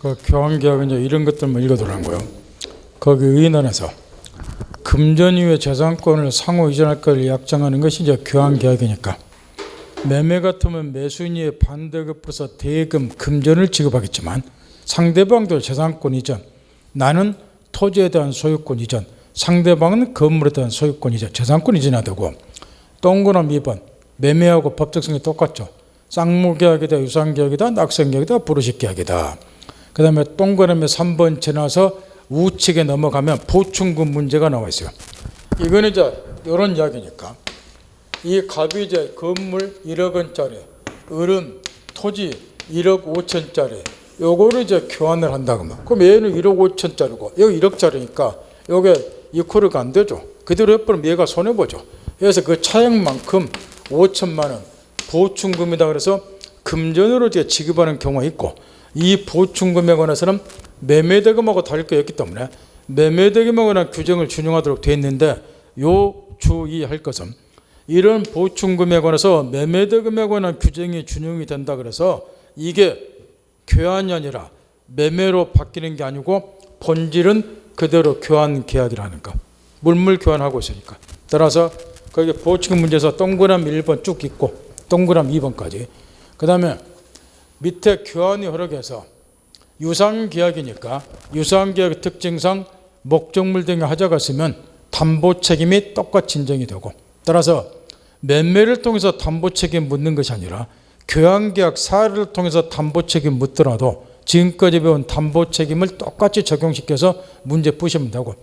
그 교환계약은 이제 이런 것들만 읽어두라고요. 거기 의논에서 금전 이후의 재산권을 상호 이전할 것을 약정하는 것이 이제 교환계약이니까, 매매 같으면 매수인이 반대급으로서 대금 금전을 지급하겠지만 상대방도 재산권 이전, 나는 토지에 대한 소유권 이전, 상대방은 건물에 대한 소유권 이전, 재산권 이전해야 되고, 동그라미 2번 매매하고 법적성이 똑같죠. 쌍무계약이다, 유상계약이다, 낙생계약이다, 부르식계약이다. 그 다음에 동그라미 3번 지나서 우측에 넘어가면 보충금 문제가 나와 있어요. 이거는 이제 이런 이야기니까, 이 값이 이제 건물 1억 원짜리, 을은 토지 1억 5천짜리, 요거를 이제 교환을 한다고 하면, 그럼 얘는 1억 5천짜리고 여기 1억짜리니까 요게 이퀄가 안 되죠. 그대로 해버리면 얘가 손해보죠. 그래서 그 차액만큼 5천만 원 보충금이다 그래서 금전으로 이제 지급하는 경우가 있고, 이 보충금에 관해서는 매매대금하고 다를 게 없기 때문에 매매대금에 관한 규정을 준용하도록 되어 있는데, 요 주의할 것은 이런 보충금에 관해서 매매대금에 관한 규정이 준용이 된다 그래서 이게 교환이 아니라 매매로 바뀌는 게 아니고 본질은 그대로 교환 계약이라는 거. 물물 교환하고 있으니까. 따라서 거기 보충금 문제에서 동그라미 1번 쭉 있고 동그라미 2번까지. 그 다음에 밑에 교환이 허락해서 유상계약이니까 유상계약 특징상 목적물 등의 하자가 있으면 담보 책임이 똑같이 인정이 되고, 따라서 매매를 통해서 담보 책임 묻는 것이 아니라 교환계약 사례를 통해서 담보 책임 묻더라도 지금까지 배운 담보 책임을 똑같이 적용시켜서 문제 푸시면 되고,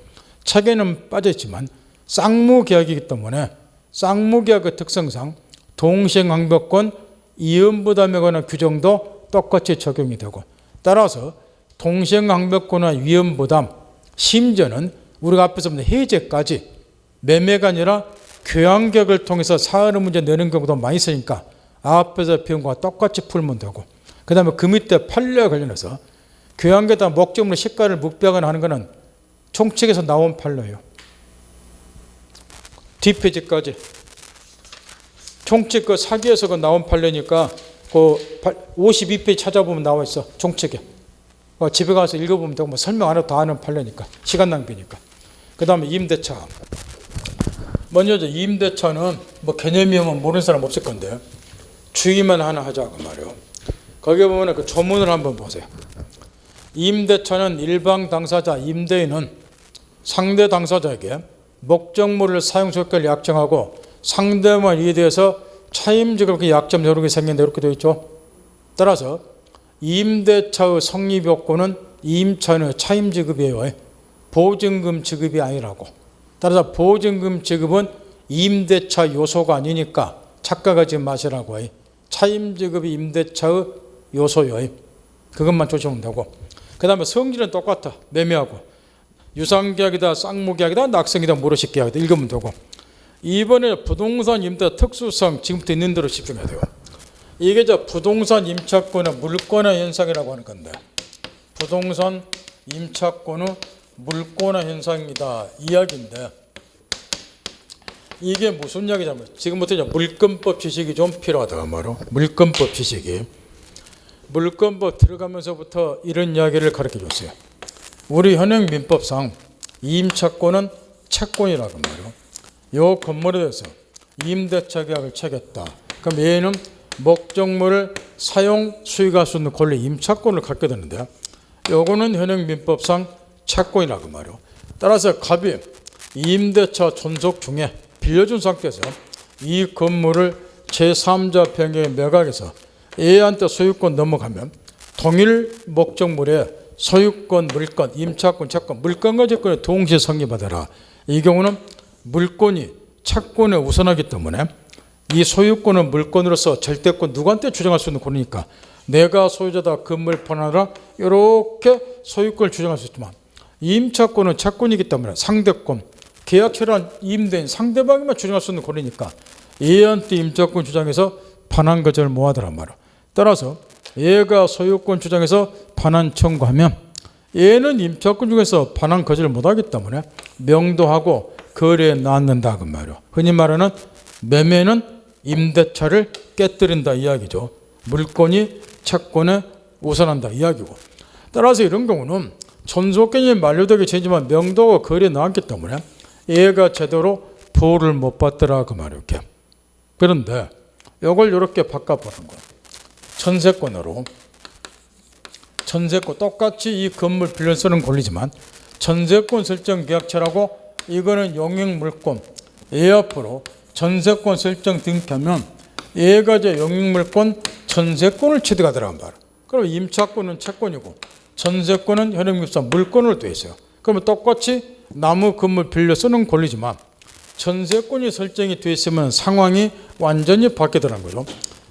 책에는 빠져있지만 쌍무계약이기 때문에 쌍무계약의 특성상 동시행항변권 이연부담에 관한 규정도 똑같이 적용이 되고, 따라서 동시행항변권과 위험부담, 심지어는 우리가 앞에서 본 해제까지 매매가 아니라 교환계약을 통해서 사하는 문제 내는 경우도 많이 있으니까 앞에서 배운 거와 똑같이 풀면 되고, 그 다음에 그 밑에 판례와 관련해서 교환계약에다 목적물의 시가를 묵비하거나 하는 것은 총칙에서 나온 판례예요. 뒷페이지까지 총칙 그 사기에서 그 나온 판례니까 그 52페이지 찾아보면 나와 있어. 총칙에 집에 가서 읽어보면 되고, 뭐 설명 안 해도 다 아는 판례니까 시간 낭비니까. 그 다음에 임대차. 먼저 임대차는 뭐 개념이 면 모르는 사람 없을 건데 주의만 하나 하자고 말이요. 거기에 보면 그 조문을 한번 보세요. 임대차는 일방 당사자 임대인은 상대 당사자에게 목적물을 사용 소유권을 약정하고 상대만 이에 대해서 차임지급 약정 요령이 생긴다 이렇게 되어 있죠. 따라서 임대차의 성립 요건은 임차인의 차임지급이에요. 보증금 지급이 아니라고. 따라서 보증금 지급은 임대차 요소가 아니니까 착각하지 마시라고. 차임지급이 임대차의 요소요. 그것만 조심하면 되고, 그 다음에 성질은 똑같아. 매매하고 유상계약이다, 쌍무계약이다, 낙생이다, 모르식계약이다 읽으면 되고, 이번에 부동산 임대 특수성 지금부터 있는 대로 집중해야 돼요. 이게 부동산 임차권의 물권의 현상이라고 하는 건데, 부동산 임차권의 물권의 현상이다 이야기인데, 이게 무슨 이야기냐면 지금부터 물권법 지식이 좀 필요하다 말로. 물권법 지식이, 물권법 들어가면서부터 이런 이야기를 가르쳐 줬어요. 우리 현행 민법상 임차권은 채권이라고 말이요. 요 건물에 대해서 임대차 계약을 체결했다. 그럼 얘는 목적물을 사용 수익할 수 있는 권리 임차권을 갖게 되는데, 요거는 현행 민법상 채권이라고 말이요. 따라서 갑이 임대차 존속 중에 빌려준 상태에서 이 건물을 제3자 병에 매각해서 A한테 소유권 넘어가면 동일 목적물에 소유권, 물권, 임차권, 채권, 물권과 채권이 동시에 성립하더라. 이 경우는 물권이 채권에 우선하기 때문에 이 소유권은 물권으로서 절대권 누구한테 주장할 수 있는 권리니까 내가 소유자다 건물 판하라 이렇게 소유권을 주장할 수 있지만, 임차권은 채권이기 때문에 상대권, 계약처럼 임대인 상대방이만 주장할 수 있는 권리니까 A한테 임차권 주장해서 반환 거절을 못하더란 말이야. 따라서 얘가 소유권 주장해서 반환 청구하면 얘는 임차권 중에서 반환 거절을 못하기 때문에 명도하고 거래에 나앉는다 그 말이야. 흔히 말하는 매매는 임대차를 깨뜨린다 이야기죠. 물권이 채권에 우선한다 이야기고, 따라서 이런 경우는 존속권이 만료되기 전이지만 명도가 거리에 나왔기 때문에 얘가 제대로 보호를 못 받더라 그 말이에요. 이렇게. 그런데 이걸 이렇게 바꿔보는 거예요. 전세권으로. 전세권 똑같이 이 건물 빌려 쓰는 권리지만 전세권 설정 계약처라고 이거는 용익물권. 얘 앞으로 전세권 설정 등기하면 얘가 이제 용익물권 전세권을 취득하더라는 말이에요. 그럼 임차권은 채권이고 전세권은 현행입사 물권으로 되어 있어요. 그러면 똑같이 나무 건물 빌려 쓰는 권리지만 전세권이 설정이 되어 있으면 상황이 완전히 바뀌더라는 거죠.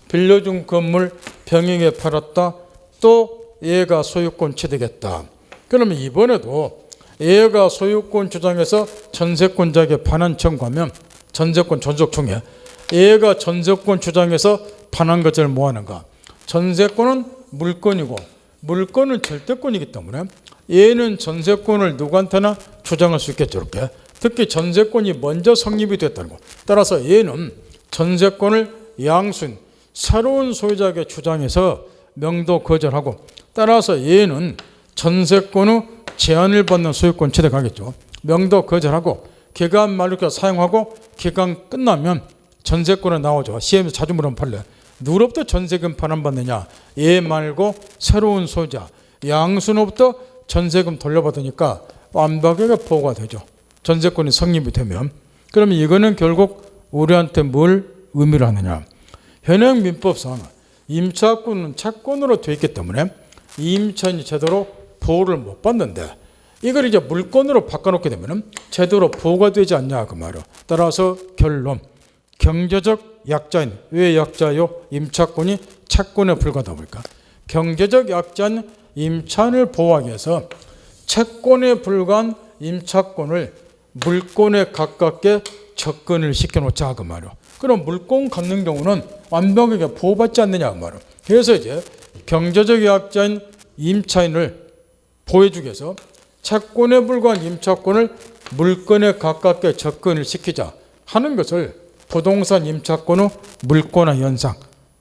빌려준 건물 병행해 팔았다. 또 얘가 소유권 취득했다. 그러면 이번에도 얘가 소유권 주장해서 전세권자에게 반환 청구하면 전세권 존속 중에 얘가 전세권 주장해서 반환 것을 뭐 하는가? 전세권은 물권이고 물권은 절대권이기 때문에 얘는 전세권을 누구한테나 주장할 수 있겠죠. 이렇게. 특히 전세권이 먼저 성립이 됐다는 거. 따라서 얘는 전세권을 양수인 새로운 소유자에게 주장해서 명도 거절하고 따라서 얘는 전세권의 제한을 받는 소유권 취득하겠죠. 명도 거절하고 기간 만료가 사용하고 기간 끝나면 전세권에 나오죠. 시험에서 자주 물으면 판례. 누구로부터 전세금 반환받느냐? 얘 말고 새로운 소유자 양수로부터 전세금 돌려받으니까 완벽하게 보호가 되죠. 전세권이 성립이 되면. 그러면 이거는 결국 우리한테 뭘 의미를 하느냐? 현행 민법상 임차권은 채권으로 되어 있기 때문에 임차인이 제대로 보호를 못 받는데 이걸 이제 물권으로 바꿔놓게 되면 제대로 보호가 되지 않냐 그 말이에요. 따라서 결론. 경제적 약자인, 왜 약자요? 임차권이 채권에 불과하다 보니까 경제적 약자인 임차인을 보호하기 위해서 채권에 불과한 임차권을 물권에 가깝게 접근을 시켜놓자 그 말이에요. 그럼 물권 갖는 경우는 완벽하게 보호받지 않느냐 그 말이에요. 그래서 이제 경제적 약자인 임차인을 보호해주기 위해서 채권에 불과한 임차권을 물권에 가깝게 접근을 시키자 하는 것을 부동산 임차권의 물권화 현상.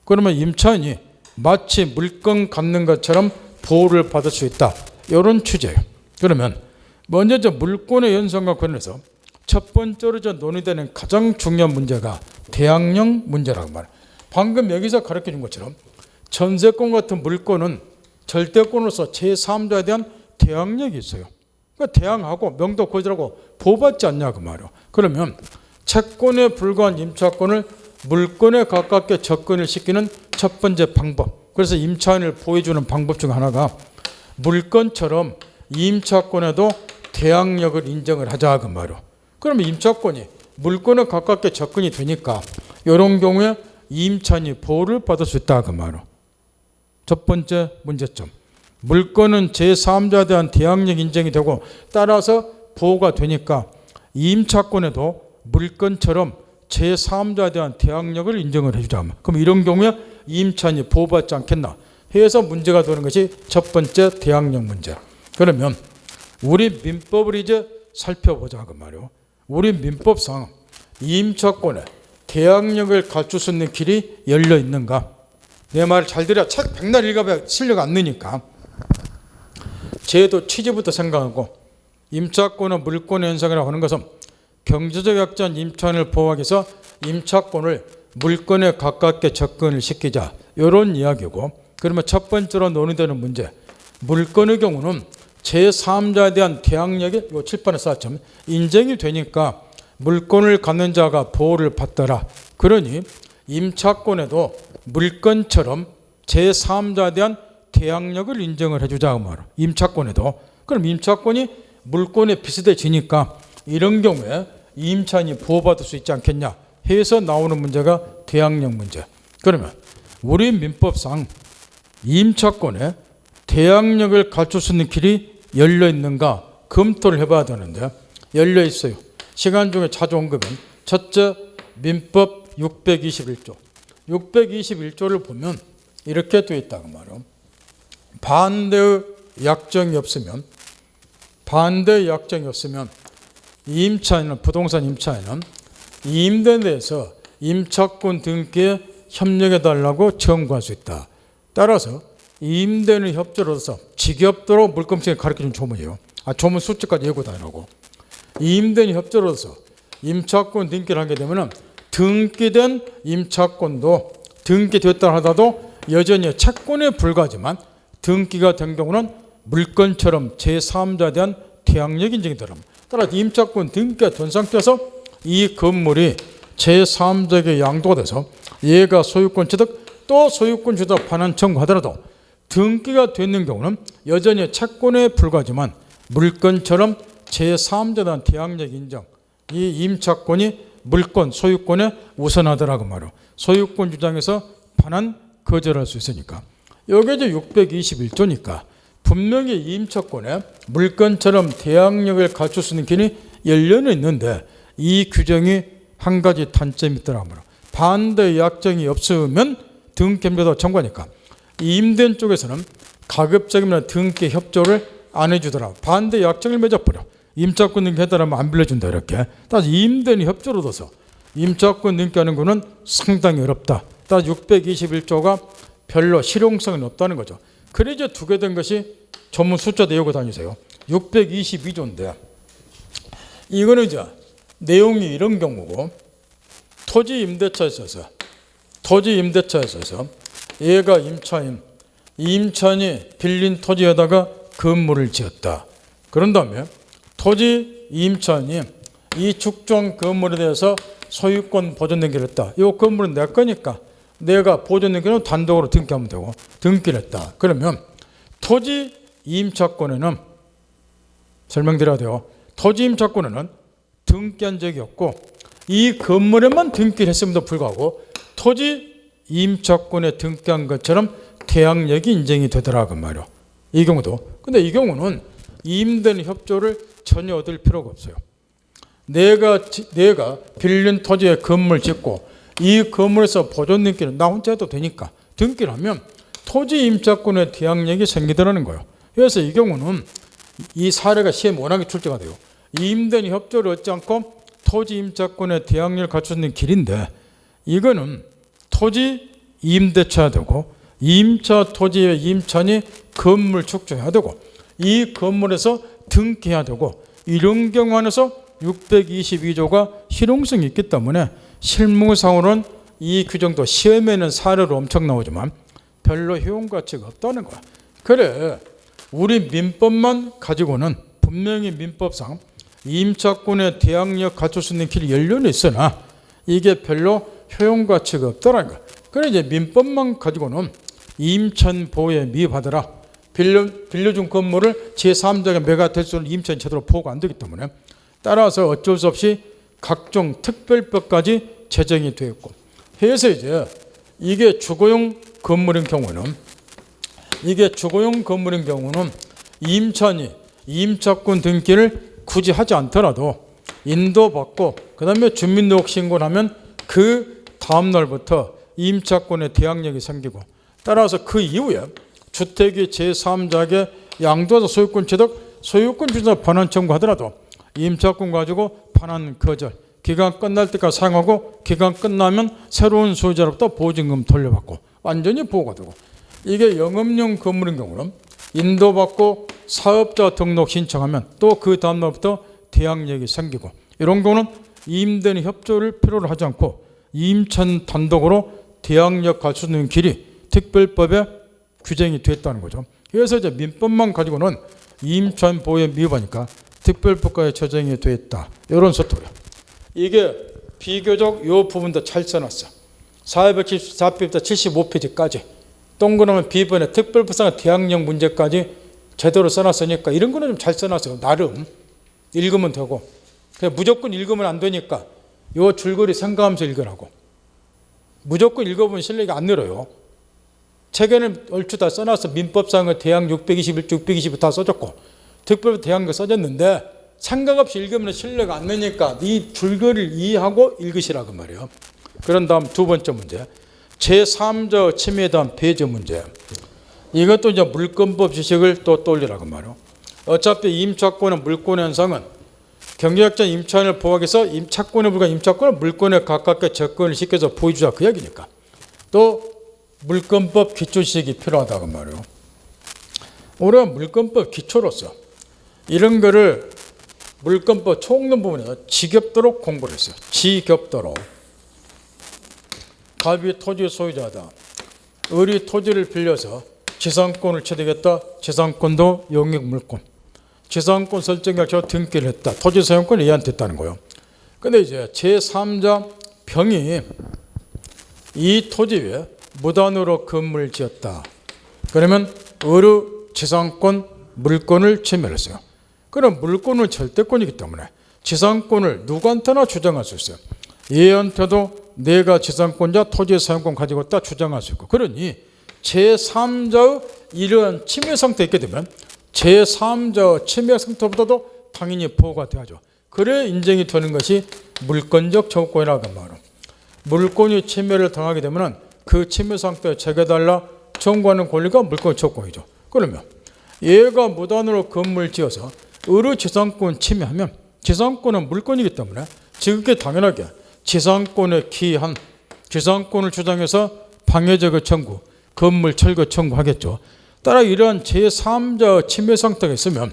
그러면 임차인이 마치 물권 갖는 것처럼 보호를 받을 수 있다. 이런 취지예요. 그러면 먼저 저 물권의 현상과 관련해서 첫 번째로 저 논의되는 가장 중요한 문제가 대항력 문제라고 말해요. 방금 여기서 가르쳐 준 것처럼 전세권 같은 물권은 절대권으로서 제3자에 대한 대항력이 있어요. 그러니까 대항하고 명도 거절하고 보호받지 않냐 그 말이에요. 그러면 채권에 불과한 임차권을 물권에 가깝게 접근을 시키는 첫 번째 방법. 그래서 임차인을 보호해주는 방법 중 하나가 물권처럼 임차권에도 대항력을 인정을 하자 그 말이에요. 그러면 임차권이 물권에 가깝게 접근이 되니까 이런 경우에 임차인이 보호를 받을 수 있다 그 말이에요. 첫 번째 문제점. 물권은 제3자에 대한 대항력 인정이 되고 따라서 보호가 되니까 임차권에도 물권처럼 제3자에 대한 대항력을 인정을 해주자. 그럼 이런 경우에 임차인이 보호받지 않겠나 해서 문제가 되는 것이 첫 번째 대항력 문제. 그러면 우리 민법을 이제 살펴보자 그 말이에요. 우리 민법상 임차권에 대항력을 갖출 수 있는 길이 열려 있는가? 내 말을 잘 들어야 책 백날 읽어봐야 실력 안 느니까. 제도 취지부터 생각하고 임차권은 물권의 현상이라고 하는 것은 경제적 약자인 임차인을 보호하기 위해서 임차권을 물권에 가깝게 접근을 시키자 이런 이야기고 그러면 첫 번째로 논의되는 문제 물권의 경우는 제3자에 대한 대항력이 요 칠판에 쌓았지만 인정이 되니까 물권을 갖는 자가 보호를 받더라. 그러니 임차권에도 물권처럼 제3자에 대한 대항력을 인정을 해주자 그 말이에요. 임차권에도. 그럼 임차권이 물권에 비슷해지니까 이런 경우에 임차인이 보호받을 수 있지 않겠냐 해서 나오는 문제가 대항력 문제. 그러면 우리 민법상 임차권에 대항력을 갖출 수 있는 길이 열려 있는가 검토를 해봐야 되는데 열려 있어요. 시간 중에 자주 언급은 첫째 민법 621조. 621조를 보면 이렇게 되어 있다고 말이에요. 반대의 약정이 없으면 임차인은 부동산 임차인은 임대에 대해서 임차권 등기에 협력해 달라고 청구할 수 있다. 따라서 임대인의 협조로서 지겹도록 물건층에 가르쳐준 조문이에요. 조문 수치까지 예고 다 해놓고 임대인의 협조로서 임차권 등기를 하게 되면 등기된 임차권도 등기됐다 하더라도 여전히 채권에 불과하지만 등기가 된 경우는 물건처럼 제3자에 대한 대항력 인정이 들어갑니다. 따라 임차권 등기가 된 상태에서 이 건물이 제3자에게 양도가 돼서 얘가 소유권 취득 또 소유권 주다 반환 청구하더라도 등기가 되는 경우는 여전히 채권에 불과하지만 물건처럼 제3자에 대한 대항력 인정, 이 임차권이 물건 소유권에 우선하더라고 말이에요. 소유권 주장에서 반환 거절할 수 있으니까. 여기 이제 621조니까 분명히 임차권에 물건처럼 대항력을 갖출 수 있는 길이 열려는 있는데 이 규정이 한 가지 단점이 있더라고 말이에요. 반대 약정이 없으면 등기협조도 청구하니까 임대인 쪽에서는 가급적이면 등기 협조를 안 해주더라. 반대 약정을 맺어버려. 임차권 등기했다라면 안 빌려준다 이렇게. 따라서 임대인이 협조를 둬서 임차권 등기하는 거는 상당히 어렵다. 따라서 621조가 별로 실용성은 없다는 거죠. 그래서 두 개 된 것이 전문 숫자 내고 다니세요. 622조인데 이거는 이제 내용이 이런 경우고 토지 임대차에 있어서 얘가 임차인, 임차인이 빌린 토지에다가 건물을 지었다. 그런 다음에 토지 임차인이 이 축종 건물에 대해서 소유권 보존 등기를 했다. 이 건물은 내 거니까 내가 보존 등기는 단독으로 등기하면 되고 등기를 했다. 그러면 토지 임차권에는 설명드려야 돼요. 토지 임차권에는 등기한 적이 없고 이 건물에만 등기를 했음에도 불구하고 토지 임차권에 등기한 것처럼 대항력이 인정이 되더라고 말이에요. 이 경우도. 근데 이 경우는 임대인 협조를 전혀 얻을 필요가 없어요. 내가 빌린 토지에 건물 짓고 이 건물에서 보존 등기를 나 혼자 해도 되니까 등기를 하면 토지 임차권의 대항력이 생기더라는 거예요. 그래서 이 경우는 이 사례가 시험에 워낙에 출제가 돼요. 임대인 협조를 얻지 않고 토지 임차권의 대항력을 갖추는 길인데 이거는 토지 임대차야 되고 임차 토지의 임차인이 건물 축조해야 되고 이 건물에서 등기해야 되고 이런 경우 안에서 622조가 실용성이 있기 때문에 실무상으로는 이 규정도 시험에는 사례로 엄청 나오지만 별로 효용가치가 없다는 거야. 그래 우리 민법만 가지고는 분명히 민법상 임차권의 대항력 갖출 수 있는 길이 열려는 있으나 이게 별로 효용가치가 없다는 거야. 그래 이제 민법만 가지고는 임차인 보호에 미흡하더라. 빌려준 건물을 제3자가 매가 될 수 있는 임차인 제대로 보호가 안 되기 때문에 따라서 어쩔 수 없이 각종 특별법까지 제정이 되어 있고 해서 이제 이게 주거용 건물인 경우는 임차인이 임차권 등기를 굳이 하지 않더라도 인도받고 그 다음에 주민등록신고를 하면 그 다음 날부터 임차권의 대항력이 생기고 따라서 그 이후에 주택이 제3자에게 양도해서 소유권 취득, 소유권 주자 반환 청구하더라도 임차권 가지고 반환 거절, 기간 끝날 때까지 사용하고 기간 끝나면 새로운 소유자로부터 보증금 돌려받고 완전히 보호가 되고 이게 영업용 건물인 경우는 인도받고 사업자 등록 신청하면 또 그 다음 날부터 대항력이 생기고 이런 경우는 임대인 협조를 필요로 하지 않고 임차인 단독으로 대항력 갖추는 길이 특별법에 규정이 됐다는 거죠. 그래서 이제 민법만 가지고는 임차인 보호에 미흡하니까 특별법까지 제정이 됐다. 이런 소토리야. 이게 비교적 이 부분도 잘 써놨어. 474페이지부터 75페이지까지 동그라미 B번에 특별법상의 대항력 문제까지 제대로 써놨으니까 이런 거는 좀 잘 써놨어요. 나름 읽으면 되고 그냥 무조건 읽으면 안 되니까 요 줄거리 생각하면서 읽으라고. 무조건 읽어보면 실력이 안 늘어요. 책에는 얼추 다 써놨어. 민법상의 대항 621조, 622 다 써졌고 특별법 대항도 써졌는데 생각 없이 읽으면 실력이 안 느니까 이 줄거리를 이해하고 읽으시라고 말이에요. 그런 다음 두 번째 문제, 제3자 침해에 대한 배제 문제. 이것도 이제 물권법 지식을 또 떠올리라고 말이에요. 어차피 임차권의 물권 현상은 경제학자 임차인을 보호하기 위해서 임차권에 불과한 임차권을 물권에 가깝게 접근을 시켜서 보여주자 그 얘기니까. 또 물권법 기초지식이 필요하다고 말이에요. 우리가 물권법 기초로서 이런 거를 물권법 총론 부분에서 지겹도록 공부를 했어요. 지겹도록. 갑이 토지 소유자다. 을이 토지를 빌려서 지상권을 취득했다. 지상권도 영역물권. 지상권 설정을 저 등기를 했다. 토지 사용권이 얘한테 있다는 거예요. 근데 이제 제3자 병이 이 토지 위에 무단으로 건물을 지었다. 그러면 을의 지상권 물권을 침해했어요. 그럼 물권은 절대권이기 때문에 지상권을 누구한테나 주장할 수 있어요. 얘한테도 내가 지상권자 토지 사용권 가지고 있다 주장할 수 있고, 그러니 제3자의 이러한 침해 상태에 있게 되면 제3자의 침해 상태보다도 당연히 보호가 돼야죠. 그래 인정이 되는 것이 물권적 청구권이라고 말해요. 물권이 침해를 당하게 되면 그 침해 상태에 재개달라 청구하는 권리가 물권 청구권이죠. 그러면 얘가 무단으로 건물 지어서 을의 지상권 침해하면 지상권은 물권이기 때문에 지극히 당연하게 지상권에 기한 지상권을 주장해서 방해제거 청구, 건물 철거 청구하겠죠. 따라 이러한 제3자 침해 상태가 있으면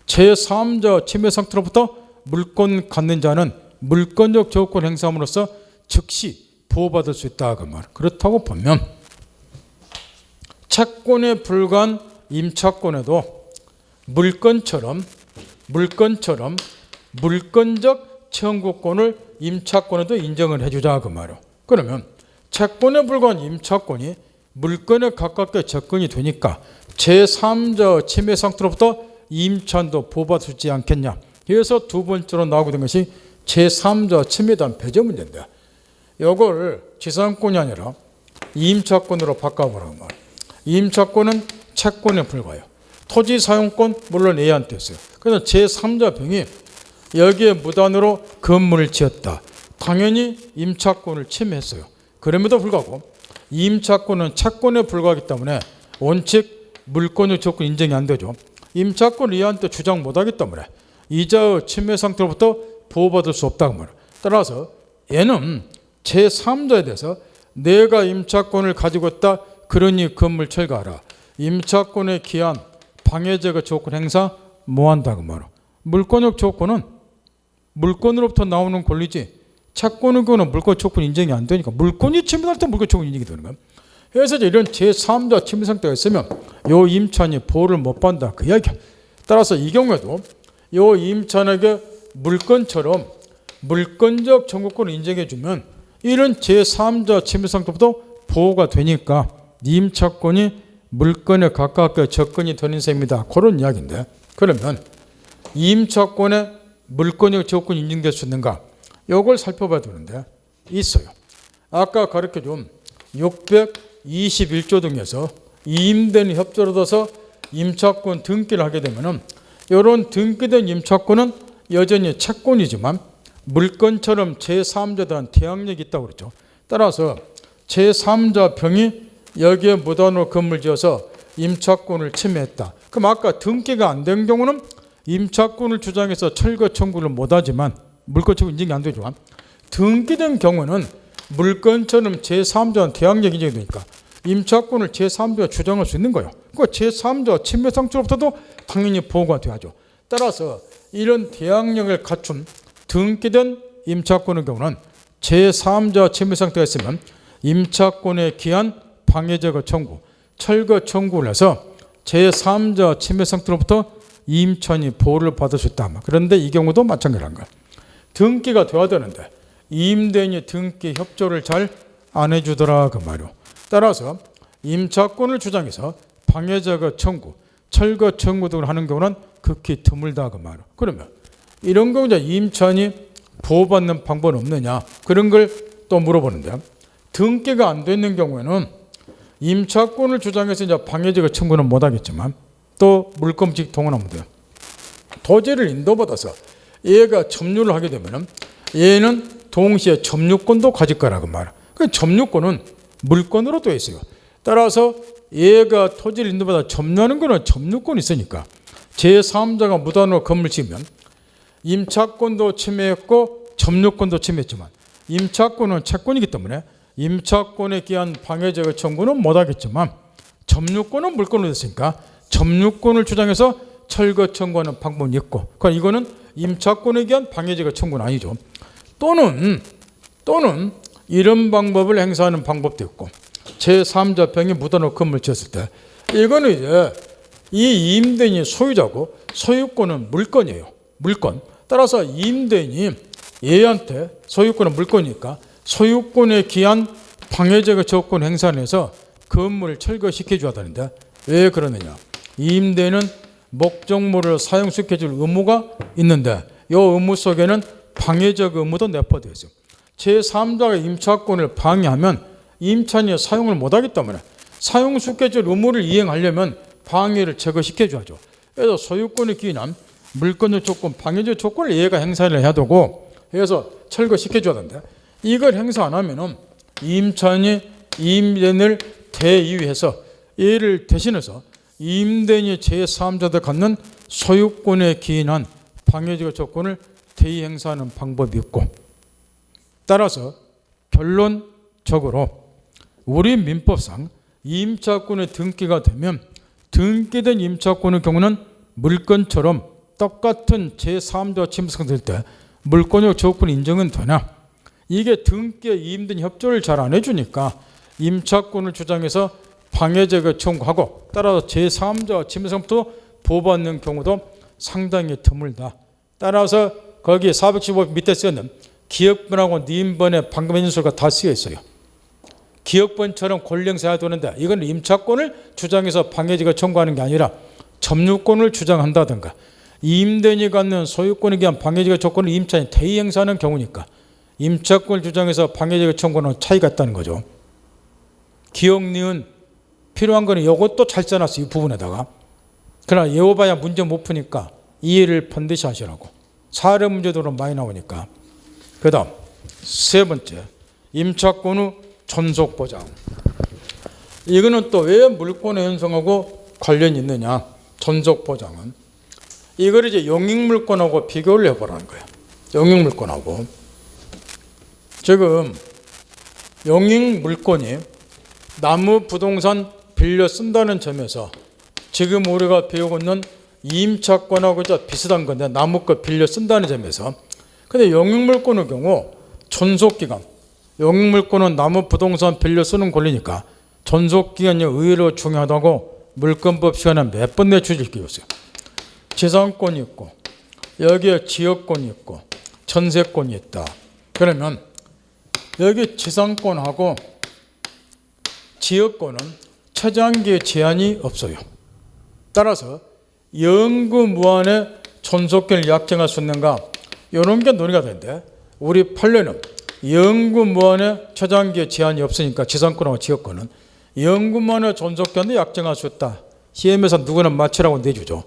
제3자 침해 상태로부터 물권 갖는 자는 물권적 저권 행사함으로써 즉시 보호받을 수 있다 그 말. 그렇다고 보면 채권에 불과한 임차권에도 물권처럼 물권적 청구권을 임차권에도 인정을 해주자 그 말이에요. 그러면 채권에 불과한 임차권이 물권에 가깝게 접근이 되니까 제3자 침해 상태로부터 임차인도 보호받을 수 있지 않겠냐. 그래서 두 번째로 나오게 된 것이 제3자 침해에 대한 배제 문제인데, 이걸 지상권이 아니라 임차권으로 바꿔보라고 말이에요. 임차권은 채권에 불과해요. 토지 사용권 물론 A한테 있어요. 그래서 제3자 병이 여기에 무단으로 건물을 지었다. 당연히 임차권을 침해했어요. 그럼에도 불구하고 임차권은 채권에 불과하기 때문에 원칙 물권의 조건 인정이 안 되죠. 임차권을 A한테 주장 못하기 때문에 이자의 침해 상태로부터 보호받을 수 없다고 말해요. 따라서 얘는 제3자에 대해서 내가 임차권을 가지고 있다. 그러니 건물 철거하라. 임차권에 기한 방해제거 조건 행사 뭐한다고 말해요. 물권적 조건은 물권으로부터 나오는 권리지 채권의 경우는 물권 조건 인정이 안 되니까 물권이 침해할 때 물권 조건 인정이 되는 거예요. 그래서 이런 제3자 침해 상태가 있으면 요 임차인이 보호를 못 받는다 그 이야기야. 따라서 이 경우에도 요 임차인에게 물권처럼 물권적 청구권을 인정해 주면 이런 제3자 침해 상태부터 보호가 되니까 임차권이 물권에 가깝게 접근이 되는 셈이다. 그런 이야기인데, 그러면 임차권에 물권적 조건이 인정될 수 있는가? 이걸 살펴봐야 되는데 있어요. 아까 가르쳐준 621조 등에서 이임된 협조를 얻어서 임차권 등기를 하게 되면 이런 등기된 임차권은 여전히 채권이지만 물권처럼 제3자에 대한 대항력이 있다고 그랬죠. 따라서 제3자 병이 여기에 무단으로 건물 지어서 임차권을 침해했다. 그럼 아까 등기가 안 된 경우는 임차권을 주장해서 철거 청구를 못하지만 물권 청구 인정이 안 되죠. 등기된 경우는 물권처럼 제3자는 대항력이 인정이 되니까 임차권을 제3자가 주장할 수 있는 거예요. 그 제3자 침해 상태로부터도 당연히 보호가 돼야죠. 따라서 이런 대항력을 갖춘 등기된 임차권의 경우는 제3자 침해 상태가 있으면 임차권에 기한 방해제거 청구, 철거 청구를 해서 제3자 침해 상태로부터 임차인이 보호를 받을 수 있다. 그런데 이 경우도 마찬가지란 거예요. 등기가 돼야 되는데 임대인이 등기 협조를 잘 안 해주더라 그 말이에요. 따라서 임차권을 주장해서 방해제거 청구, 철거 청구 등을 하는 경우는 극히 드물다 그 말이에요. 그러면 이런 경우 이제 임차인이 보호받는 방법은 없느냐 그런 걸 또 물어보는데, 등기가 안 되는 경우에는 임차권을 주장해서 이제 방해제거 청구는 못하겠지만 또 물권직 동원하면 돼요. 토지를 인도받아서 얘가 점유를 하게 되면 얘는 동시에 점유권도 가질 거라고 말이야. 그 점유권은 물권으로 되어 있어요. 따라서 얘가 토지를 인도받아 점유하는 거는 점유권이 있으니까 제3자가 무단으로 건물 지으면 임차권도 침해했고 점유권도 침해했지만 임차권은 채권이기 때문에 임차권에 기한 방해제거 청구는 못하겠지만 점유권은 물권으로 됐으니까 점유권을 주장해서 철거 청구하는 방법이 있고, 그러니까 이거는 임차권에 기한 방해제거 청구는 아니죠. 또는 이런 방법을 행사하는 방법도 있고, 제3자 병이 묻어놓은 건물 지었을 때 이거는 이제 이 임대인이 소유자고 소유권은 물건이에요. 물건. 따라서 임대인이 얘한테 소유권은 물건이니까 소유권에 기한 방해제거 저권 행사를 해서 건물을 철거시켜 줘야 되는데 왜 그러느냐? 임대인은 목적물을 사용시켜 줄 의무가 있는데 이 의무 속에는 방해제거 의무도 내포되어 있어요. 제3자가 임차권을 방해하면 임차인이 사용을 못하기 때문에 사용시켜 줄 의무를 이행하려면 방해를 제거시켜 줘야죠. 그래서 소유권에 기인한 물권의 조건, 방해제거 조건을 얘가 행사를 해야 되고 해서 철거시켜 줘야 되는데 이걸 행사 안 하면은 임차인이 임대인을 대의위해서 이를 대신해서 임대인이 제3자들 갖는 소유권에 기인한 방해제거 조건을 대의 행사하는 방법이 있고, 따라서 결론적으로 우리 민법상 임차권의 등기가 되면 등기된 임차권의 경우는 물건처럼 똑같은 제3자 침수가 될 때 물권적 저권 인정은 되나? 이게 등기에 임대인 협조를 잘 안 해주니까 임차권을 주장해서 방해제거 청구하고 따라서 제3자 침수부터 보호받는 경우도 상당히 드물다. 따라서 거기 415 밑에 쓰는 기억번하고 니인번에 방금 했는 소리가 다 쓰여 있어요. 기억번처럼 권리행사해야 되는데 이건 임차권을 주장해서 방해제거 청구하는 게 아니라 점유권을 주장한다든가 임대인이 갖는 소유권에 대한 방해제거 조건을 임차인이 대의 행사하는 경우니까 임차권을 주장해서 방해제거 청구는 차이가 있다는 거죠. 기억, 니은 필요한 거는 이것도 잘 써놨어, 이 부분에다가. 그러나 외워봐야 문제 못 푸니까 이해를 반드시 하시라고. 사례 문제도 많이 나오니까. 그 다음 세 번째, 임차권 후 존속보장. 이거는 또 왜 물권의 현성하고 관련이 있느냐? 존속보장은 이걸 이제 용익물권하고 비교를 해보라는 거예요. 용익물권하고. 지금 용익물권이 나무 부동산 빌려 쓴다는 점에서 지금 우리가 배우고 있는 임차권하고 비슷한 건데 나무 거 빌려 쓴다는 점에서, 근데 용익물권의 경우 존속기간, 용익물권은 나무 부동산 빌려 쓰는 권리니까 존속기간이 의외로 중요하다고 물권법 시간에 몇 번 내주셨어요. 재산권이 있고 여기에 지역권이 있고 전세권이 있다. 그러면 여기 재산권하고 지역권은 최장기의 제한이 없어요. 따라서 영구무한의 존속권을 약정할 수 있는가, 이런 게 논의가 되는데 우리 판례는 영구무한의 최장기의 제한이 없으니까 재산권하고 지역권은 영구무한의 존속권도 약정할 수 있다. 시험에서 누구나 맞추라고 내주죠.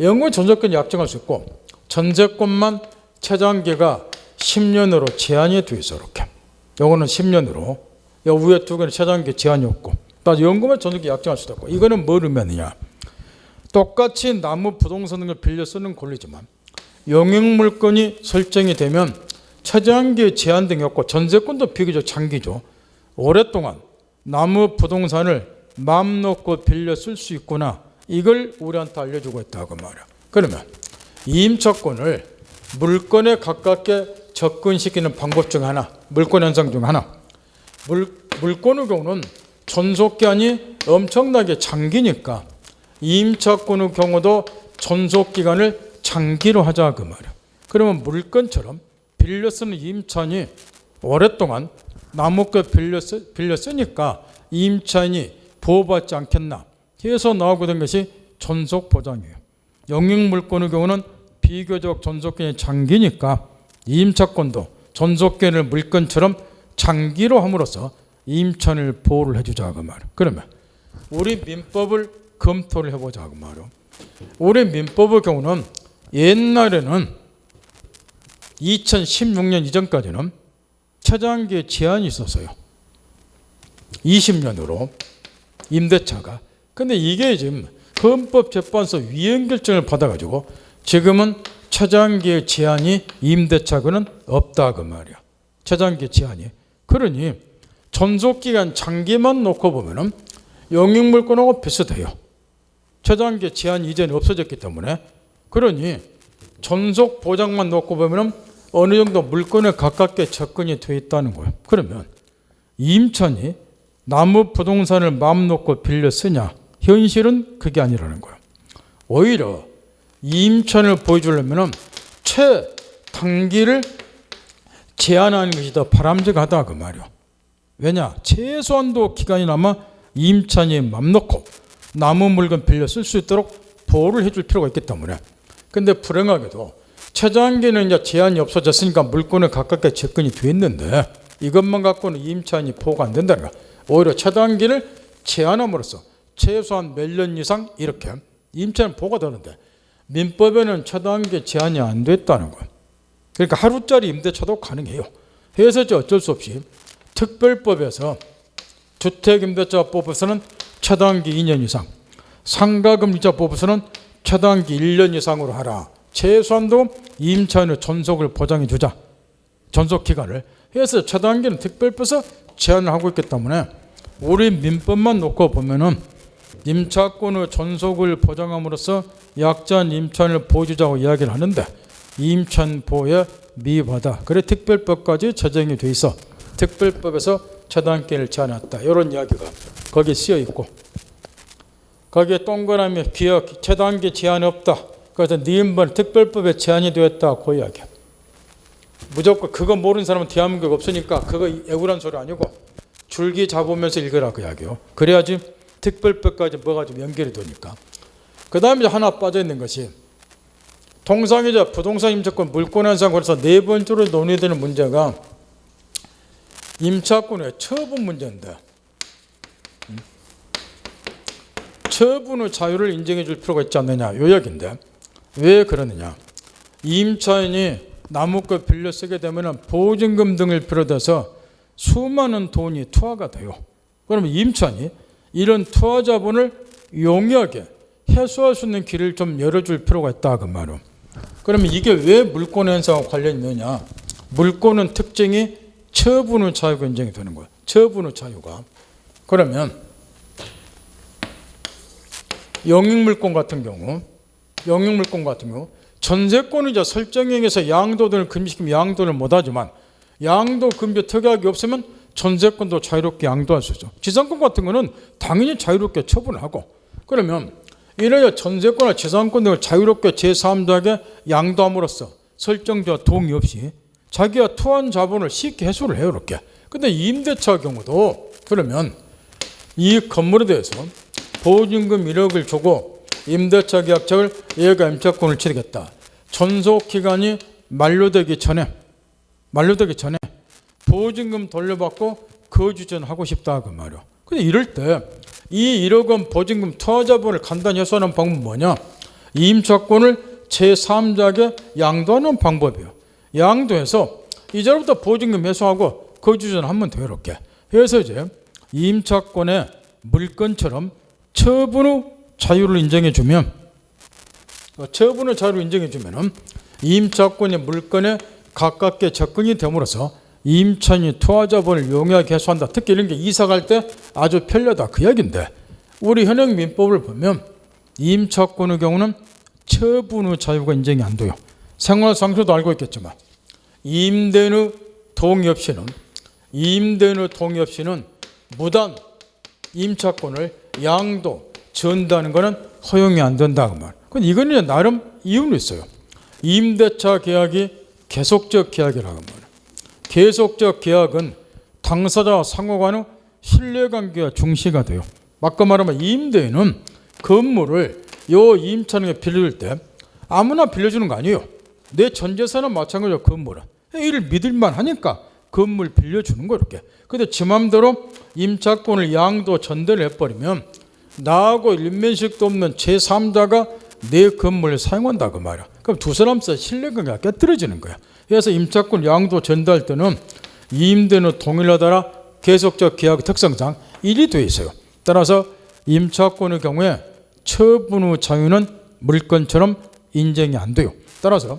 영구 존속권이 약정할 수 있고 전세권만 최장기가 10년으로 제한이 돼 있어. 이렇게 요거는 10년으로, 요 위에 두 개는 최장기 제한이 없고 영구만 존속권 약정할 수도 있고. 이거는 뭘 의미하느냐? 똑같이 나무 부동산 등을 빌려 쓰는 권리지만 용익물권이 설정이 되면 최장기 제한 등이 없고 전세권도 비교적 장기죠. 오랫동안 나무 부동산을 마음 놓고 빌려 쓸 수 있구나. 이걸 우리한테 알려주고 있다고 말이야. 그러면 임차권을 물건에 가깝게 접근시키는 방법 중 하나, 물권 현상 중 하나. 물권의 경우는 존속기간이 엄청나게 장기니까 임차권의 경우도 존속기간을 장기로 하자 그 말이야. 그러면 물건처럼 빌려 쓰는 임차인이 오랫동안 나무꾼 빌려 쓰니까 임차인이 보호받지 않겠나 해서 나오게 된 것이 존속보장이에요. 용익물권의 경우는 비교적 존속기간이 장기니까 임차권도 존속기간을 물건처럼 장기로 함으로써 임차인을 보호를 해주자 그 말이에요. 그러면 우리 민법을 검토를 해보자 그 말이에요. 우리 민법의 경우는 옛날에는 2016년 이전까지는 최장기의 제한이 있었어요. 20년으로 임대차가. 근데 이게 지금 헌법재판소 위헌 결정을 받아가지고 지금은 최장기의 제한이 임대차고는 없다 그 말이야. 최장기 제한이. 그러니 존속기간 장기만 놓고 보면은 영육물권하고 비슷해요. 최단계 제한이 이제는 없어졌기 때문에. 그러니 존속 보장만 놓고 보면은 어느 정도 물건에 가깝게 접근이 되어 있다는 거예요. 그러면 임차인이 나무 부동산을 마음 놓고 빌려 쓰냐? 현실은 그게 아니라는 거예요. 오히려 임차인을 보여주려면 최단기를 제한하는 것이 더 바람직하다 그 말이에요. 왜냐? 최소한도 기간이나마 임차인이 맘 놓고 나무 물건 빌려 쓸 수 있도록 보호를 해줄 필요가 있기 때문에. 근데 불행하게도 최단기는 이제 제한이 없어졌으니까 물건에 가깝게 접근이 됐는데 이것만 갖고는 임차인이 보호가 안 된다는 거야. 오히려 최단기를 제한함으로써 최소한 몇 년 이상 이렇게 임차인 보호가 되는데 민법에는 최단기 제한이 안 됐다는 거예요. 그러니까 하루짜리 임대차도 가능해요. 그래서 어쩔 수 없이 특별법에서 주택임대차법에서는 최단기 2년 이상, 상가금리자법에서는 최단기 1년 이상으로 하라. 최소한도 임차인의 존속을 보장해 주자. 존속 기간을. 그래서 최단기는 특별법에서 제한을 하고 있기 때문에 우리 민법만 놓고 보면은 임차권의 존속을 보장함으로써 약자인 임차인을 보호주자고 이야기를 하는데 임차인 보호에 미흡하다. 그래 특별법까지 제정이 돼 있어. 특별법에서 최단기를 제한했다. 이런 이야기가 거기에 쓰여 있고 거기에 동그라미 기억 최단기 제한이 없다. 그래서 니은번 특별법에 제한이 되었다. 그 이야기야. 무조건 그거 모르는 사람은 대한민국 없으니까 그거 애구란 소리 아니고 줄기 잡으면서 읽으라 그 이야기요. 그래야지 특별법까지 뭐가 좀 연결이 되니까. 그 다음에 하나 빠져있는 것이 통상이자 부동산 임차권 물권 현상에서 네 번째로 논의되는 문제가 임차권의 처분 문제인데 처분의 자유를 인정해 줄 필요가 있지 않느냐 요 이야기인데 왜 그러느냐. 임차인이 나무꾼 빌려 쓰게 되면 보증금 등을 비롯해서 수많은 돈이 투하가 돼요. 그러면 임차인이 이런 투하 자본을 용이하게 해소할 수 있는 길을 좀 열어줄 필요가 있다 그 말이에요. 그러면 이게 왜 물권 현상과 관련이 있느냐. 물권은 특징이 처분의 자유가 인정이 되는 거예요. 처분의 자유가. 그러면 영육물권 같은 경우 전세권이자 설정행위에서 양도를 금지시키면 양도를 못하지만 양도 금지 특약이 없으면 전세권도 자유롭게 양도할 수 있죠. 지상권 같은 거는 당연히 자유롭게 처분을 하고 그러면 이래야 전세권과 지상권 등을 자유롭게 제3자에게 양도함으로써 설정자와 동의 없이 자기가 투한 자본을 쉽게 해소를 해요. 이렇게. 근데 임대차 경우도 그러면 이 건물에 대해서 보증금 1억을 주고 임대차 계약책을 얘가 임차권을 치르겠다. 존속 기간이 만료되기 전에 보증금 돌려받고 거주전하고 싶다 그 말이야. 근데 이럴 때 이 1억 원 보증금 투하 자본을 간단히 해소하는 방법은 뭐냐? 임차권을 제3자에게 양도하는 방법이에요. 양도해서 이제부터 보증금 해소하고 거주전 하면 돼요. 이렇게. 그래서 이제 임차권의 물건처럼 처분의 자유를 인정해주면 임차권이 물건에 가깝게 접근이 됨으로써 임차인이 투하 자본을 용이하게 해소한다. 특히 이런 게 이사 갈 때 아주 편리하다 그 이야기인데 우리 현행 민법을 보면 임차권의 경우는 처분의 자유가 인정이 안 돼요. 생활상수도 알고 있겠지만 임대인의 동의 없이는 무단 임차권을 양도, 전다는 것은 허용이 안 된다 그 말. 근데 이거는 나름 이유는 있어요. 임대차 계약이 계속적 계약이라고 말이에요. 계속적 계약은 당사자와 상호간의 신뢰관계가 중시가 돼요. 맞고 말하면 임대인은 건물을 요 임차인에게 빌려줄 때 아무나 빌려주는 거 아니에요. 내 전재산은 마찬가지로 건물은 이를 믿을만 하니까 건물 빌려주는 거 이렇게. 근데 지 맘대로 임차권을 양도 전대를 해버리면 나하고 일면식도 없는 제3자가 내 건물을 사용한다 그 말이야. 그럼 두 사람 사이 신뢰관계가 깨뜨려지는 거야. 그래서 임차권 양도 전달 때는 임대인의 동의를 따라 계속적 계약 특성상 일이 되어 있어요. 따라서 임차권의 경우에 처분의 자유는 물건처럼 인정이 안 돼요. 따라서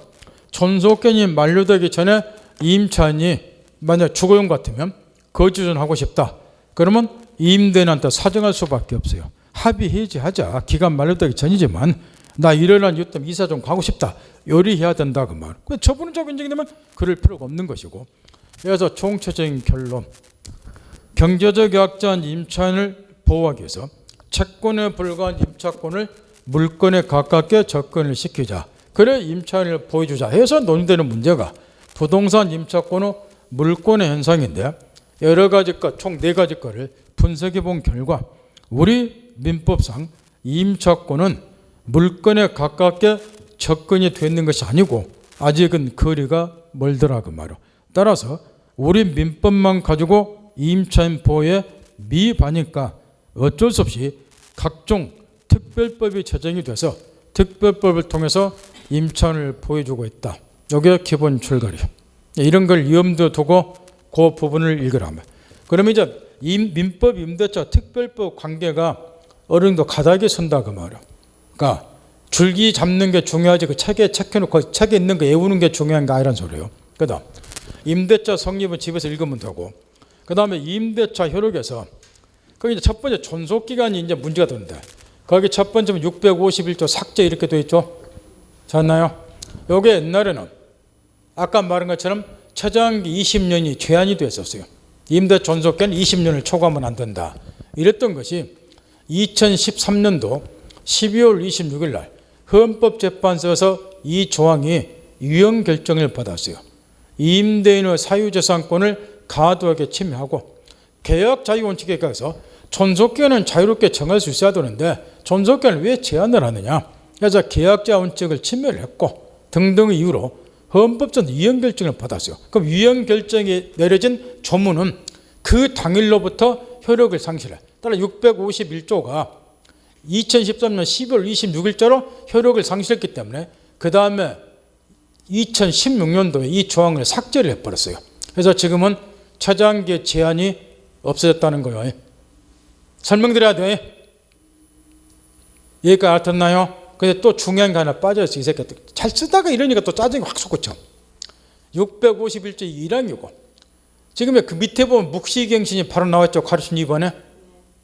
존속권이 만료되기 전에 임차인이 만약 주거용 같으면 거주는 하고 싶다. 그러면 임대인한테 사정할 수밖에 없어요. 합의 해지하자. 기간 만료되기 전이지만 나 이러한 이유 때문에 이사 좀 가고 싶다. 요리해야 된다 그 말. 처분적 인정이 되면 그럴 필요가 없는 것이고. 그래서 총체적인 결론. 경제적 약자한 임차인을 보호하기 위해서 채권에 불과한 임차권을 물건에 가깝게 접근을 시키자. 그래 임차인을 보호해주자 해서 논의되는 문제가 부동산 임차권의 물권의 현상인데 여러 가지 것, 총 4가지 거를 분석해 본 결과 우리 민법상 임차권은 물건에 가깝게 접근이 되는 것이 아니고 아직은 거리가 멀더라 그 말이에요. 따라서 우리 민법만 가지고 임차인 보호에 미반이니까 어쩔 수 없이 각종 특별법이 제정이 돼서 특별법을 통해서 임차인을 보호해주고 있다. 이게 기본 출발이에요. 이런 걸 염두에 두고 그 부분을 읽으라면. 그러면 이제 민법 임대차 특별법 관계가 어느 정도 가닥에 선다 그 말이에요. 그러니까 줄기 잡는 게 중요하지 그 책에 책해놓고 책에 있는 거 외우는 게 중요한 게 아니란 소리예요. 그다음 임대차 성립은 집에서 읽으면 되고 그 다음에 임대차 효력에서 거기 이제 첫 번째 존속기간이 이제 문제가 되는데 거기 첫 번째는 651조 삭제 이렇게 되어 있죠. 잤나요? 요게 옛날에는 아까 말한 것처럼 최장기 20년이 제한이 됐었어요. 임대 존속기간 20년을 초과하면 안 된다. 이랬던 것이 2013년도 12월 26일 날 헌법재판소에서 이 조항이 유형 결정을 받았어요. 임대인의 사유재산권을 과도하게 침해하고 계약 자유 원칙에 의해서 존속기간은 자유롭게 정할 수 있어야 되는데 존속기간을 왜 제한을 하느냐. 그래서 계약자 원칙을 침해를 했고 등등의 이유로 헌법재판소 유형 결정을 받았어요. 그럼 유형 결정이 내려진 조문은 그 당일로부터 효력을 상실해. 따라 651조가 2013년 12월 26일자로 효력을 상실했기 때문에 그 다음에 2016년도에 이 조항을 삭제를 해버렸어요. 그래서 지금은 최장기 제한이 없어졌다는 거예요. 설명드려야 돼. 여기까지 알아듣나요? 근데 또 중요한 게 하나 빠져있어. 이 새끼 잘 쓰다가 이러니까 또 짜증이 확 솟구쳐. 651조 1항이고 지금 그 밑에 보면 묵시갱신이 바로 나왔죠. 가르친 2번에.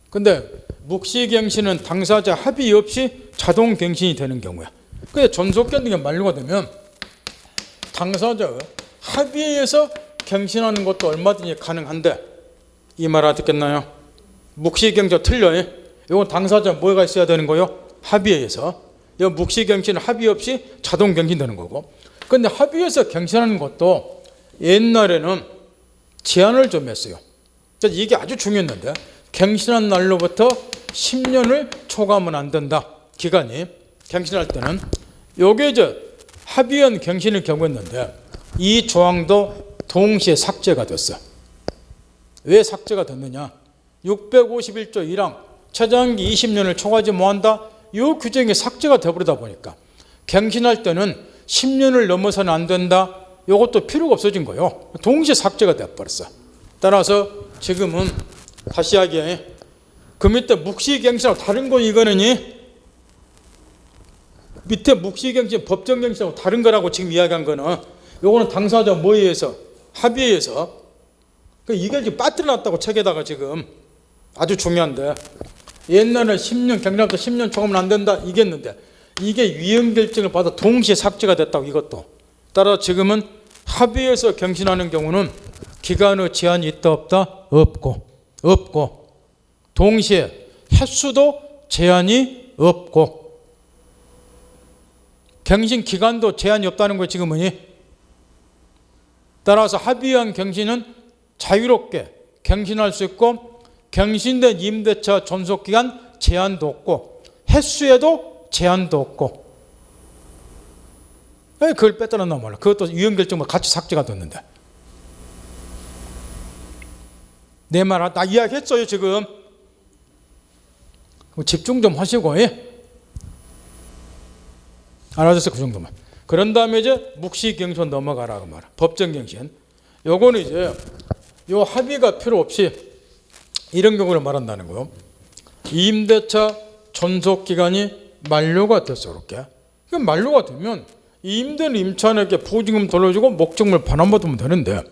근데 묵시갱신은 당사자 합의 없이 자동갱신이 되는 경우야. 근데 존속기간이 만료가 되면 당사자의 합의에 의해서 갱신하는 것도 얼마든지 가능한데 이 말 알아듣겠나요? 묵시갱신 틀려요. 이건 당사자 뭐가 있어야 되는 거요? 합의에 의해서. 이 묵시갱신은 합의 없이 자동갱신되는 거고. 근데 합의해서 갱신하는 것도 옛날에는 제한을 좀 했어요. 이게 아주 중요했는데 갱신한 날로부터 10년을 초과하면 안 된다. 기간이 갱신할 때는 요게 이제 합의한 갱신을 경고했는데 이 조항도 동시에 삭제가 됐어. 왜 삭제가 됐느냐? 651조 1항 최장기 20년을 초과하지 못한다. 이 규정이 삭제가 되어버리다 보니까 갱신할 때는 10년을 넘어서는 안 된다. 이것도 필요가 없어진 거예요. 동시에 삭제가 되어버렸어. 따라서 지금은 다시 하기에 그 밑에 묵시갱신하고 다른 거 이거는 밑에 묵시갱신 법정갱신하고 다른 거라고 지금 이야기한 거는 요거는 당사자 뭐에 의해서 합의에 의해서 이게 지금 빠뜨려놨다고 책에다가 지금 아주 중요한데 옛날에 10년 갱신부터 10년 초과하면 안 된다 이겠는데 이게 유형 결정을 받아 동시에 삭제가 됐다고 이것도. 따라 지금은 합의해서 갱신하는 경우는 기간의 제한이 있다 없다? 없고 동시에 횟수도 제한이 없고 갱신 기간도 제한이 없다는 거예요 지금은. 따라서 합의한 갱신은 자유롭게 갱신할 수 있고 갱신된 임대차 존속기간 제한도 없고 횟수에도 제한도 없고. 왜 그걸 뺐다는 말이야. 그것도 유형결정과 같이 삭제가 됐는데. 내 말 다 이야기했어요 지금. 집중 좀 하시고. 알아줬어요 그 정도만. 그런 다음에 이제 묵시갱신 넘어가라 그 말. 법정갱신. 요거는 이제 요 합의가 필요 없이 이런 경우를 말한다는 거예요. 임대차 존속기간이 만료가 됐어 그렇게. 만료가 되면 임대는 임차인에게 보증금 돌려주고 목적물 반환받으면 되는데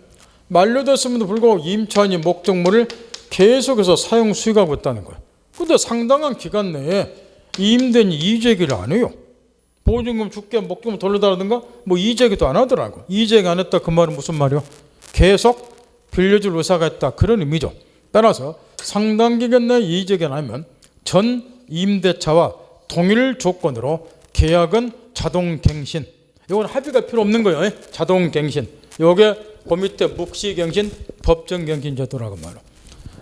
만료됐음에도 불구하고 임차인이 목적물을 계속해서 사용 수익하고 있다는 거예요. 근데 상당한 기간 내에 임대인이 이의제기를 안 해요. 보증금 줄게 목적물 돌려달라든가 뭐 이의제기도 안 하더라고. 이의제기 안 했다 그 말은 무슨 말이요? 계속 빌려줄 의사가 있다 그런 의미죠. 따라서 상당 기간 내에 이의제기 안 하면 전 임대차와 동일 조건으로 계약은 자동갱신. 이건 합의가 필요 없는 거예요. 자동갱신. 요게 그 밑에 묵시갱신, 법정갱신 제도라고 말이에요.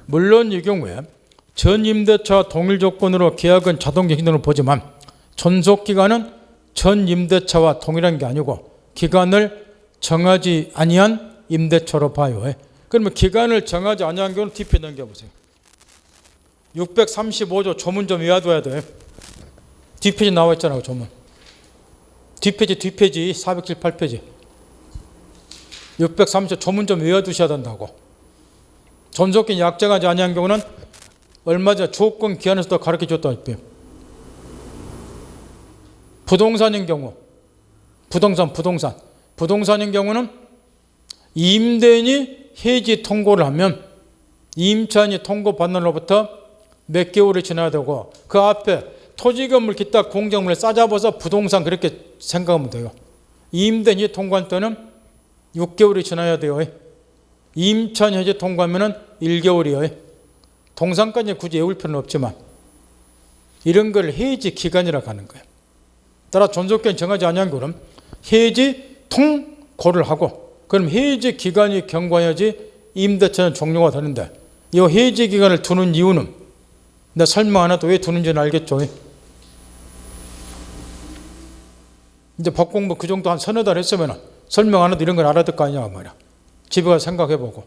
물론 이 경우에 전 임대차와 동일 조건으로 계약은 자동갱신으로 보지만 존속기간은 전 임대차와 동일한 게 아니고 기간을 정하지 아니한 임대차로 봐요. 그러면 기간을 정하지 아니한 경우는 뒷페이지 넘겨보세요. 635조 조문 좀 외워둬야 돼. 뒷페이지 나와 있잖아요. 조문. 뒷페이지 478페이지 630조 조문 좀 외워두셔야 된다고. 존속기간 약정하지 아니한 경우는 얼마 전에 조건 기한에서도 가르쳐줬다 했대요. 부동산인 경우 부동산인 경우는 임대인이 해지 통고를 하면 임차인이 통고받는 날로부터 몇 개월이 지나야 되고 그 앞에 토지건물 기타 공작물을 싸잡아서 부동산 그렇게 생각하면 돼요. 임대인이 통고할 때는 6개월이 지나야 돼요. 임차인 해지 통고하면 1개월이에요. 동산까지 굳이 외울 필요는 없지만 이런 걸 해지 기간이라고 하는 거예요. 따라 존속기간 정하지 않은 거는 해지 통고를 하고 그럼 해지 기간이 경과해야지 임대차는 종료가 되는데 이 해지 기간을 두는 이유는 내가 설명 안 해도 왜 두는지는 알겠죠. 이제 법공부 그 정도 한 서너 달 했으면 설명 안 해도 이런 걸 알아듣을 거 아니냐 말이야. 집에 가서 생각해보고.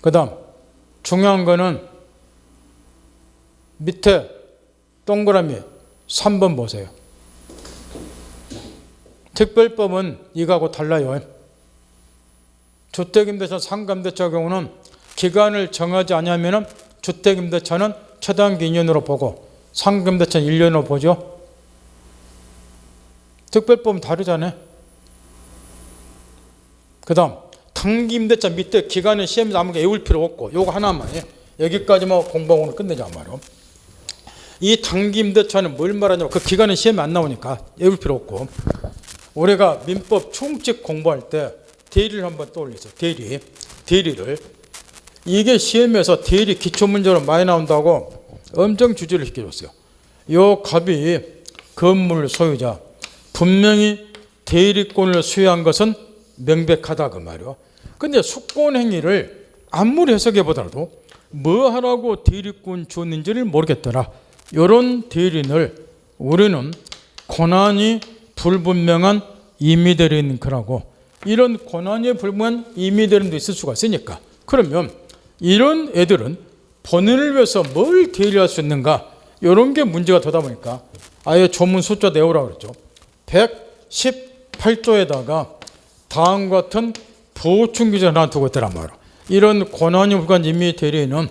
그 다음 중요한 거는 밑에 동그라미 3번 보세요. 특별법은 이거하고 달라요. 주택임대차, 상가임대차 경우는 기간을 정하지 않으면 주택임대차는 최단기 2년으로 보고 상가임대차는 1년으로 보죠. 특별법은 다르잖아요. 그 다음 단기임대차 밑에 기간은 시험에서 아무게 외울 필요 없고 요거 하나만 여기까지만 공부하고는 끝내자 말이에요. 이 단기임대차는 뭘 말하냐면 그 기간은 시험에 안 나오니까 외울 필요 없고 우리가 민법 총칙 공부할 때 대리를 한번 떠올리세요. 대리를 이게 시험에서 대리 기초문제로 많이 나온다고 엄청 주제를 시켜줬어요. 요 갑이 건물 소유자 분명히 대리권을 수여한 것은 명백하다 그 말이요. 근데 수권행위를 아무리 해석해보더라도 뭐 하라고 대리권 줬는지를 모르겠더라. 이런 대리인을 우리는 권한이 불분명한 임의대리인 거라고. 이런 권한이 불분명한 임의대리인도 있을 수가 있으니까 그러면 이런 애들은 본인을 위해서 뭘 대리할 수 있는가 이런 게 문제가 되다 보니까 아예 조문 숫자 내오라고 그랬죠. 118조에다가 다음과 같은 보충 규정을 하나 두고 있더란 말이야. 이런 권한이 불가한 임의대리인은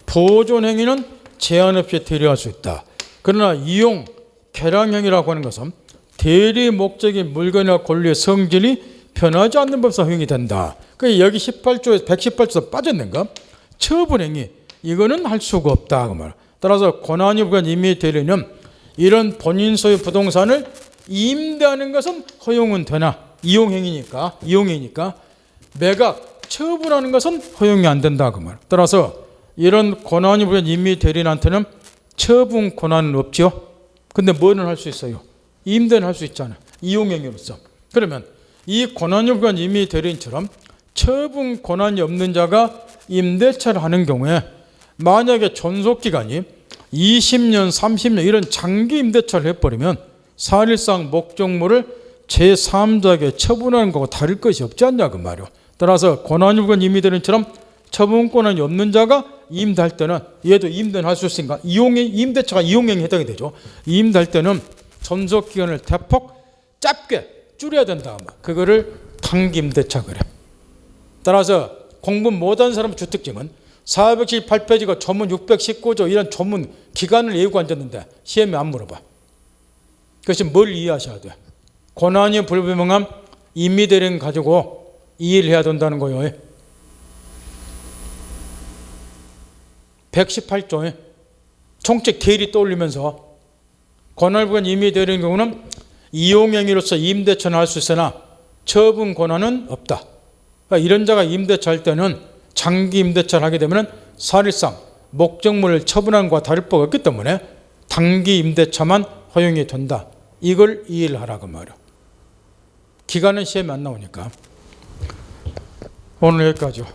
보존행위는 제한 없이 대리할 수 있다. 그러나 이용, 개량행위라고 하는 것은 대리 목적인 물건이나 권리의 성질이 변하지 않는 법상 허용이 된다. 그러니까 여기 18조에서 118조에서 빠졌는가? 처분행위 이거는 할 수가 없다 그 말. 따라서 권한이 불가한 임의대리는 이런 본인 소유 부동산을 임대하는 것은 허용은 되나 이용행위니까 매각 처분하는 것은 허용이 안 된다 그 말. 따라서 이런 권한이 불가한 임의대리인한테는 처분 권한은 없죠. 근데 뭐는 할 수 있어요? 임대는 할 수 있잖아. 이용행위로서. 그러면 이 권한이 불가한 임의대리인처럼 처분 권한이 없는 자가 임대차를 하는 경우에 만약에 존속기간이 20년, 30년 이런 장기 임대차를 해버리면 사실상 목적물을 제3자에게 처분하는 거하고 다를 것이 없지 않냐 그 말이요. 따라서 권한이 불가한 임의대리인처럼 처분 권한이 없는 자가 임대할 때는 얘도 임대는 할 수 있으니까 임대차가 이용행위에 해당이 되죠. 임대할 때는 존속기간을 대폭 짧게 줄여야 된다. 그거를 단기임대차 그래. 따라서 공부 못한 사람 주택증은 478페이지가 조문 619조 이런 조문 기간을 외우고 앉았는데 시험에 안 물어봐. 그것이 뭘 이해하셔야 돼? 권한이 불분명한 임의대리인 가지고 이해해야 된다는 거예요. 118조에 총책 계율이 떠올리면서 권한부가 임의되는 경우는 이용행위로서 임대차는 할 수 있으나 처분 권한은 없다. 그러니까 이런 자가 임대차 할 때는 장기 임대차를 하게 되면 사실상 목적물을 처분하는 것과 다를 바가 없기 때문에 단기 임대차만 허용이 된다. 이걸 이해를 하라고 말이야. 기간은 시험에 안 나오니까. 오늘 여기까지요.